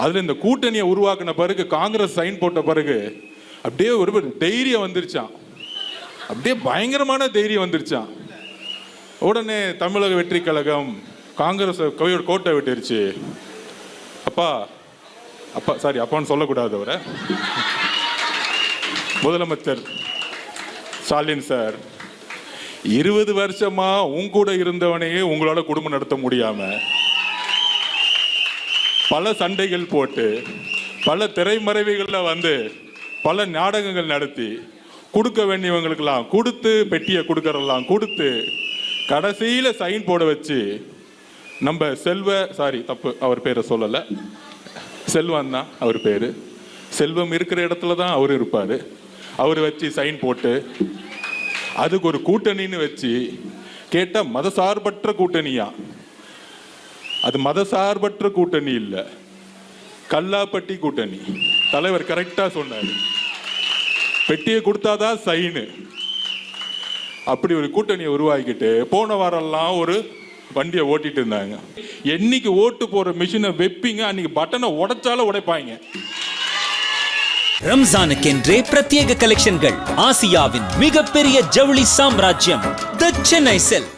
அதுல இந்த கூட்டணியை உருவாக்கின பிறகு காங்கிரஸ் சைன் போட்ட பிறகு அப்படியே ஒரு தைரியம் வந்துருச்சான், அப்படியே பயங்கரமான தைரியம் வந்துருச்சான். உடனே தமிழக வெற்றி கழகம் காங்கிரஸ் கோட்டை விட்டுருச்சு. அப்பா அப்பா சாரி அப்பான்னு சொல்லக்கூடாது, அவரை முதலமைச்சர் ஸ்டாலின் சார், 20 வருஷமா உங்க கூட இருந்தவனையே உங்களால குடும்பம் நடத்த முடியாம பல சண்டைகள் போட்டு பல திரைமறைவுகளில் வந்து பல நாடகங்கள் நடத்தி கொடுக்க வேண்டியவங்களுக்கெல்லாம் கொடுத்து பெட்டியை கொடுக்கறதெல்லாம் கொடுத்து கடைசியில் சைன் போட வச்சு நம்ம தப்பு அவர் பேரை சொல்லலை, செல்வம் தான் அவர் பேர், செல்வம் இருக்கிற இடத்துல தான் அவர் இருப்பார், அவர் வச்சு சைன் போட்டு அதுக்கு ஒரு கூட்டணின்னு வச்சு கேட்டால் மதசார்பற்ற கூட்டணியா? அது மதசார்பற்ற கூட்டணி இல்லை, கல்லாப்பட்டி கூட்டணி. தலைவர் கரெக்டா சொன்னார், பெட்டியை கொடுத்தாதான் சைனு. அப்படி ஒரு கூட்டணியை உருவாக்கிட்டு போன வாரம்லாம் ஒரு வண்டியை ஓட்டிட்டு இருந்தாங்க. என்னைக்கு ஓட்டு போற மிஷினை வைப்பீங்க அன்னைக்கு பட்டனை உடைச்சாலும் உடைப்பாங்க. ரம்ஜானுக்கென்றே பிரத்யேக கலெக்ஷன்கள். ஆசியாவின் மிகப்பெரிய ஜவுளி சாம்ராஜ்யம் தி சென்னை சில்க்ஸ்.